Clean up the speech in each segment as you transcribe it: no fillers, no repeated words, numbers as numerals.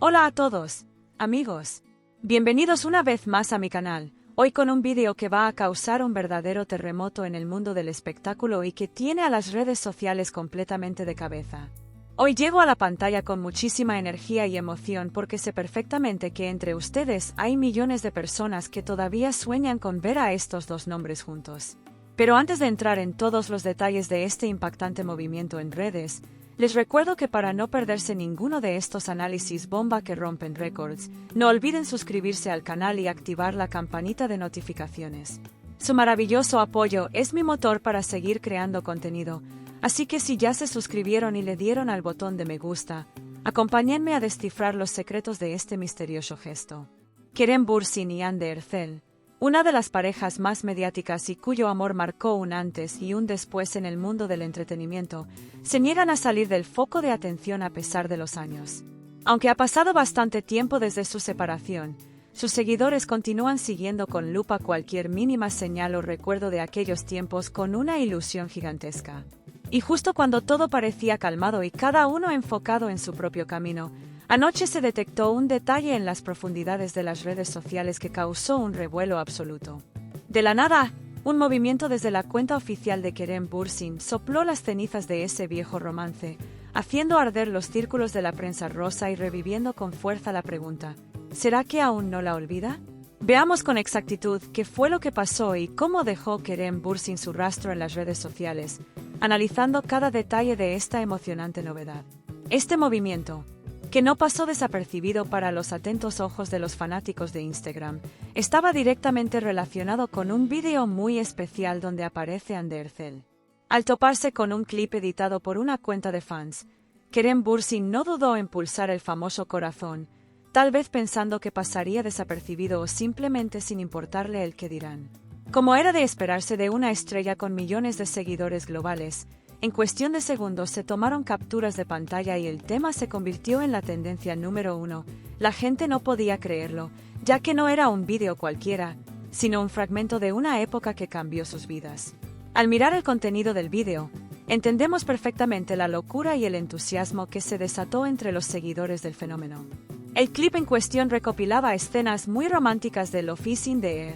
Hola a todos, amigos. Bienvenidos una vez más a mi canal, hoy con un vídeo que va a causar un verdadero terremoto en el mundo del espectáculo y que tiene a las redes sociales completamente de cabeza. Hoy llego a la pantalla con muchísima energía y emoción porque sé perfectamente que entre ustedes hay millones de personas que todavía sueñan con ver a estos dos nombres juntos. Pero antes de entrar en todos los detalles de este impactante movimiento en redes, les recuerdo que para no perderse ninguno de estos análisis bomba que rompen récords, no olviden suscribirse al canal y activar la campanita de notificaciones. Su maravilloso apoyo es mi motor para seguir creando contenido, así que si ya se suscribieron y le dieron al botón de me gusta, acompáñenme a descifrar los secretos de este misterioso gesto. Kerem Bürsin y Hande Erçel, una de las parejas más mediáticas y cuyo amor marcó un antes y un después en el mundo del entretenimiento, se niegan a salir del foco de atención a pesar de los años. Aunque ha pasado bastante tiempo desde su separación, sus seguidores continúan siguiendo con lupa cualquier mínima señal o recuerdo de aquellos tiempos con una ilusión gigantesca. Y justo cuando todo parecía calmado y cada uno enfocado en su propio camino, anoche se detectó un detalle en las profundidades de las redes sociales que causó un revuelo absoluto. De la nada, un movimiento desde la cuenta oficial de Kerem Bürsin sopló las cenizas de ese viejo romance, haciendo arder los círculos de la prensa rosa y reviviendo con fuerza la pregunta: ¿será que aún no la olvida? Veamos con exactitud qué fue lo que pasó y cómo dejó Kerem Bürsin su rastro en las redes sociales, analizando cada detalle de esta emocionante novedad. Este movimiento, que no pasó desapercibido para los atentos ojos de los fanáticos de Instagram, estaba directamente relacionado con un vídeo muy especial donde aparece Hande Erçel. Al toparse con un clip editado por una cuenta de fans, Kerem Bürsin no dudó en pulsar el famoso corazón, tal vez pensando que pasaría desapercibido o simplemente sin importarle el qué dirán. Como era de esperarse de una estrella con millones de seguidores globales, en cuestión de segundos se tomaron capturas de pantalla y el tema se convirtió en la tendencia número 1. La gente no podía creerlo, ya que no era un vídeo cualquiera, sino un fragmento de una época que cambió sus vidas. Al mirar el contenido del vídeo, entendemos perfectamente la locura y el entusiasmo que se desató entre los seguidores del fenómeno. El clip en cuestión recopilaba escenas muy románticas de L'Officine de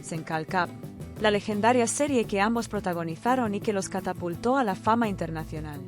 Erçel, la legendaria serie que ambos protagonizaron y que los catapultó a la fama internacional.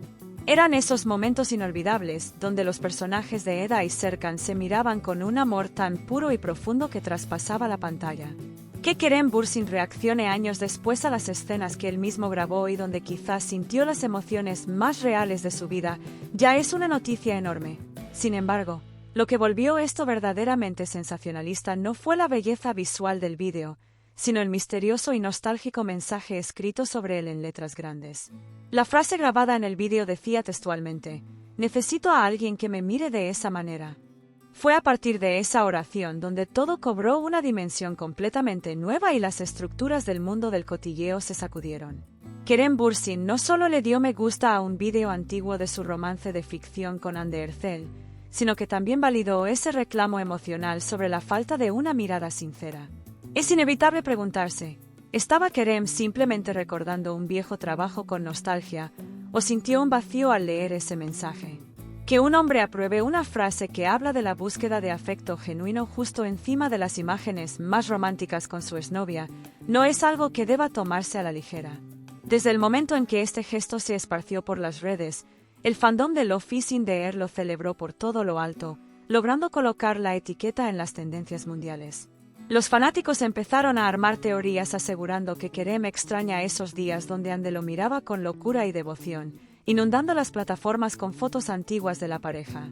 Eran esos momentos inolvidables, donde los personajes de Eda y Serkan se miraban con un amor tan puro y profundo que traspasaba la pantalla. Que Kerem Bürsin reaccione años después a las escenas que él mismo grabó y donde quizás sintió las emociones más reales de su vida, ya es una noticia enorme. Sin embargo, lo que volvió esto verdaderamente sensacionalista no fue la belleza visual del vídeo, sino el misterioso y nostálgico mensaje escrito sobre él en letras grandes. La frase grabada en el vídeo decía textualmente: «Necesito a alguien que me mire de esa manera». Fue a partir de esa oración donde todo cobró una dimensión completamente nueva y las estructuras del mundo del cotilleo se sacudieron. Kerem Bürsin no solo le dio me gusta a un vídeo antiguo de su romance de ficción con Hande Erçel, sino que también validó ese reclamo emocional sobre la falta de una mirada sincera. Es inevitable preguntarse, ¿estaba Kerem simplemente recordando un viejo trabajo con nostalgia, o sintió un vacío al leer ese mensaje? Que un hombre apruebe una frase que habla de la búsqueda de afecto genuino justo encima de las imágenes más románticas con su exnovia, no es algo que deba tomarse a la ligera. Desde el momento en que este gesto se esparció por las redes, el fandom de L'Officine de Erçel lo celebró por todo lo alto, logrando colocar la etiqueta en las tendencias mundiales. Los fanáticos empezaron a armar teorías asegurando que Kerem extraña esos días donde Hande lo miraba con locura y devoción, inundando las plataformas con fotos antiguas de la pareja.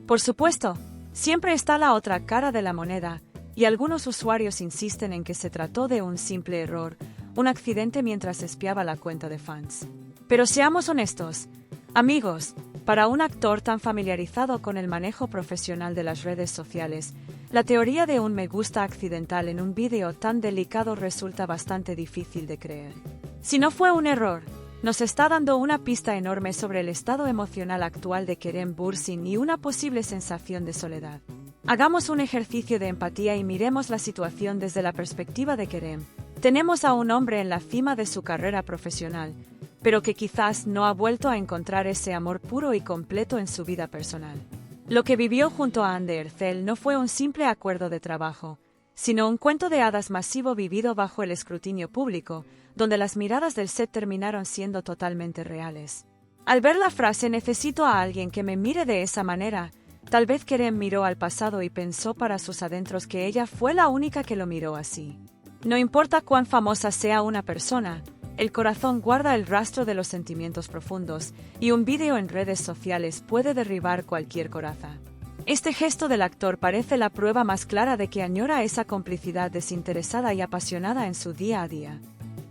Por supuesto, siempre está la otra cara de la moneda, y algunos usuarios insisten en que se trató de un simple error, un accidente mientras espiaba la cuenta de fans. Pero seamos honestos, amigos, para un actor tan familiarizado con el manejo profesional de las redes sociales, la teoría de un me gusta accidental en un vídeo tan delicado resulta bastante difícil de creer. Si no fue un error, nos está dando una pista enorme sobre el estado emocional actual de Kerem Bürsin y una posible sensación de soledad. Hagamos un ejercicio de empatía y miremos la situación desde la perspectiva de Kerem. Tenemos a un hombre en la cima de su carrera profesional, pero que quizás no ha vuelto a encontrar ese amor puro y completo en su vida personal. Lo que vivió junto a Andy Ercel no fue un simple acuerdo de trabajo, sino un cuento de hadas masivo vivido bajo el escrutinio público, donde las miradas del set terminaron siendo totalmente reales. Al ver la frase "necesito a alguien que me mire de esa manera", tal vez Kerem miró al pasado y pensó para sus adentros que ella fue la única que lo miró así. No importa cuán famosa sea una persona, el corazón guarda el rastro de los sentimientos profundos, y un vídeo en redes sociales puede derribar cualquier coraza. Este gesto del actor parece la prueba más clara de que añora esa complicidad desinteresada y apasionada en su día a día.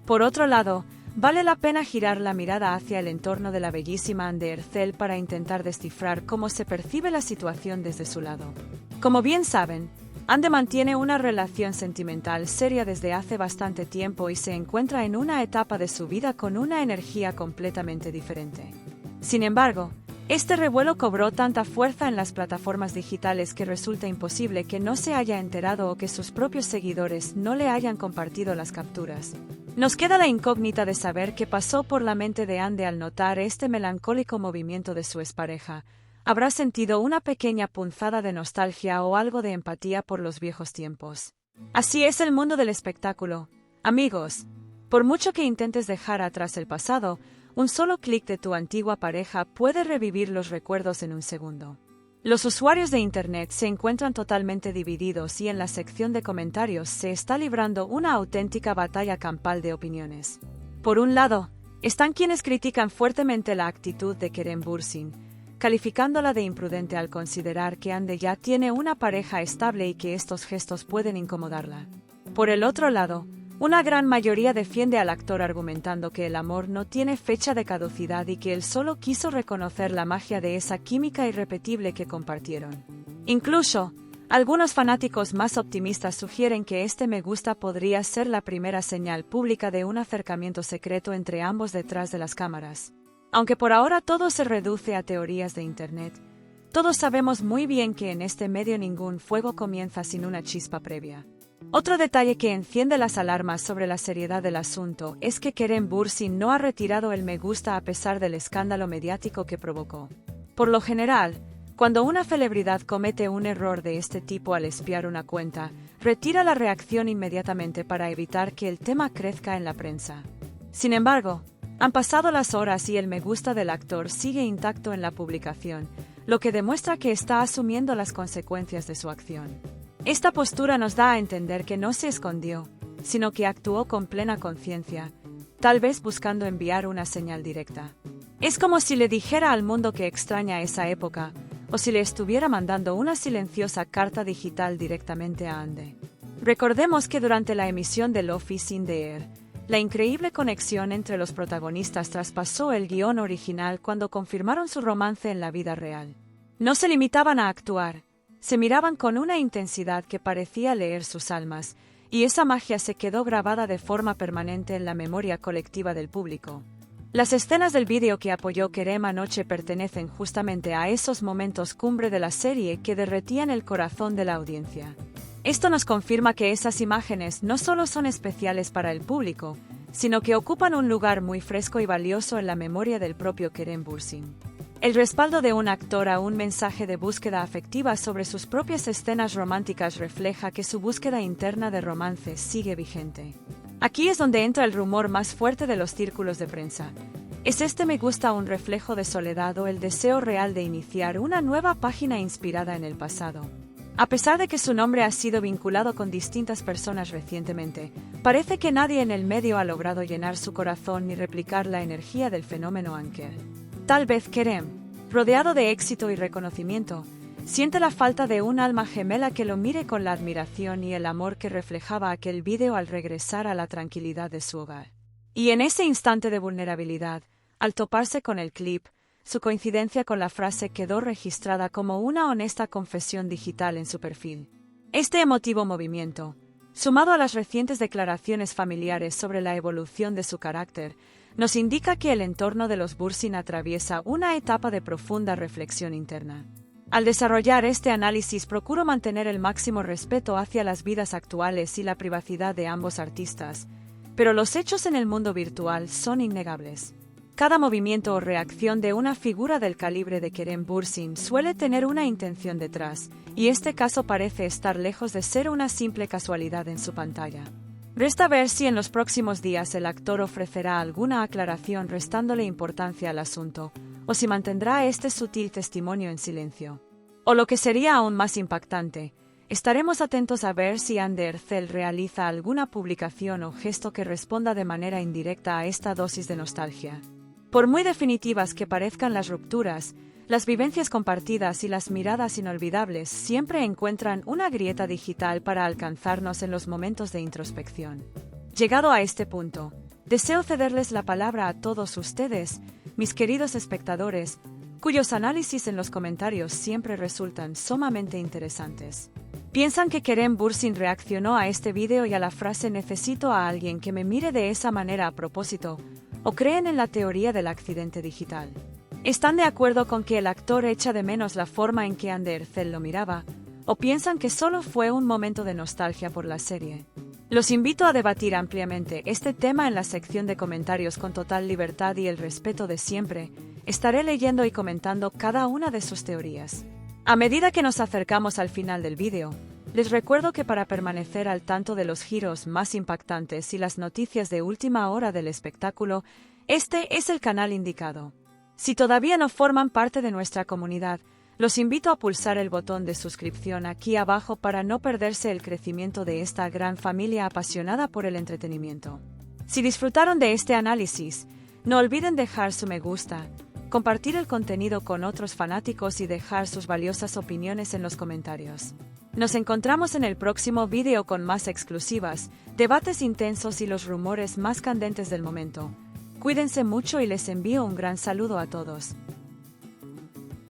Por otro lado, vale la pena girar la mirada hacia el entorno de la bellísima Andy Ercel para intentar descifrar cómo se percibe la situación desde su lado. Como bien saben, Andy mantiene una relación sentimental seria desde hace bastante tiempo y se encuentra en una etapa de su vida con una energía completamente diferente. Sin embargo, este revuelo cobró tanta fuerza en las plataformas digitales que resulta imposible que no se haya enterado o que sus propios seguidores no le hayan compartido las capturas. Nos queda la incógnita de saber qué pasó por la mente de Andy al notar este melancólico movimiento de su expareja. ¿Habrá sentido una pequeña punzada de nostalgia o algo de empatía por los viejos tiempos? Así es el mundo del espectáculo. Amigos, por mucho que intentes dejar atrás el pasado, un solo clic de tu antigua pareja puede revivir los recuerdos en un segundo. Los usuarios de Internet se encuentran totalmente divididos y en la sección de comentarios se está librando una auténtica batalla campal de opiniones. Por un lado, están quienes critican fuertemente la actitud de Kerem Bürsin, calificándola de imprudente al considerar que Andy ya tiene una pareja estable y que estos gestos pueden incomodarla. Por el otro lado, una gran mayoría defiende al actor argumentando que el amor no tiene fecha de caducidad y que él solo quiso reconocer la magia de esa química irrepetible que compartieron. Incluso, algunos fanáticos más optimistas sugieren que este me gusta podría ser la primera señal pública de un acercamiento secreto entre ambos detrás de las cámaras. Aunque por ahora todo se reduce a teorías de Internet, todos sabemos muy bien que en este medio ningún fuego comienza sin una chispa previa. Otro detalle que enciende las alarmas sobre la seriedad del asunto es que Kerem Bürsin no ha retirado el me gusta a pesar del escándalo mediático que provocó. Por lo general, cuando una celebridad comete un error de este tipo al espiar una cuenta, retira la reacción inmediatamente para evitar que el tema crezca en la prensa. Sin embargo, han pasado las horas y el me gusta del actor sigue intacto en la publicación, lo que demuestra que está asumiendo las consecuencias de su acción. Esta postura nos da a entender que no se escondió, sino que actuó con plena conciencia, tal vez buscando enviar una señal directa. Es como si le dijera al mundo que extraña esa época, o si le estuviera mandando una silenciosa carta digital directamente a Andy. Recordemos que durante la emisión de Office in the Air, la increíble conexión entre los protagonistas traspasó el guión original cuando confirmaron su romance en la vida real. No se limitaban a actuar, se miraban con una intensidad que parecía leer sus almas, y esa magia se quedó grabada de forma permanente en la memoria colectiva del público. Las escenas del vídeo que apoyó Kerem anoche pertenecen justamente a esos momentos cumbre de la serie que derretían el corazón de la audiencia. Esto nos confirma que esas imágenes no solo son especiales para el público, sino que ocupan un lugar muy fresco y valioso en la memoria del propio Kerem Bürsin. El respaldo de un actor a un mensaje de búsqueda afectiva sobre sus propias escenas románticas refleja que su búsqueda interna de romance sigue vigente. Aquí es donde entra el rumor más fuerte de los círculos de prensa. ¿Es este me gusta un reflejo de soledad o el deseo real de iniciar una nueva página inspirada en el pasado? A pesar de que su nombre ha sido vinculado con distintas personas recientemente, parece que nadie en el medio ha logrado llenar su corazón ni replicar la energía del fenómeno Anker. Tal vez Kerem, rodeado de éxito y reconocimiento, siente la falta de un alma gemela que lo mire con la admiración y el amor que reflejaba aquel vídeo al regresar a la tranquilidad de su hogar. Y en ese instante de vulnerabilidad, al toparse con el clip, su coincidencia con la frase quedó registrada como una honesta confesión digital en su perfil. Este emotivo movimiento, sumado a las recientes declaraciones familiares sobre la evolución de su carácter, nos indica que el entorno de los Bürsin atraviesa una etapa de profunda reflexión interna. Al desarrollar este análisis procuro mantener el máximo respeto hacia las vidas actuales y la privacidad de ambos artistas, pero los hechos en el mundo virtual son innegables. Cada movimiento o reacción de una figura del calibre de Kerem Bürsin suele tener una intención detrás, y este caso parece estar lejos de ser una simple casualidad en su pantalla. Resta ver si en los próximos días el actor ofrecerá alguna aclaración restándole importancia al asunto, o si mantendrá este sutil testimonio en silencio. O lo que sería aún más impactante, estaremos atentos a ver si Hande Erçel realiza alguna publicación o gesto que responda de manera indirecta a esta dosis de nostalgia. Por muy definitivas que parezcan las rupturas, las vivencias compartidas y las miradas inolvidables siempre encuentran una grieta digital para alcanzarnos en los momentos de introspección. Llegado a este punto, deseo cederles la palabra a todos ustedes, mis queridos espectadores, cuyos análisis en los comentarios siempre resultan sumamente interesantes. ¿Piensan que Kerem Bürsin reaccionó a este vídeo y a la frase "necesito a alguien que me mire de esa manera" a propósito, o creen en la teoría del accidente digital? ¿Están de acuerdo con que el actor echa de menos la forma en que Hande Erçel lo miraba, o piensan que solo fue un momento de nostalgia por la serie? Los invito a debatir ampliamente este tema en la sección de comentarios con total libertad y el respeto de siempre. Estaré leyendo y comentando cada una de sus teorías. A medida que nos acercamos al final del vídeo, les recuerdo que para permanecer al tanto de los giros más impactantes y las noticias de última hora del espectáculo, este es el canal indicado. Si todavía no forman parte de nuestra comunidad, los invito a pulsar el botón de suscripción aquí abajo para no perderse el crecimiento de esta gran familia apasionada por el entretenimiento. Si disfrutaron de este análisis, no olviden dejar su me gusta, compartir el contenido con otros fanáticos y dejar sus valiosas opiniones en los comentarios. Nos encontramos en el próximo vídeo con más exclusivas, debates intensos y los rumores más candentes del momento. Cuídense mucho y les envío un gran saludo a todos.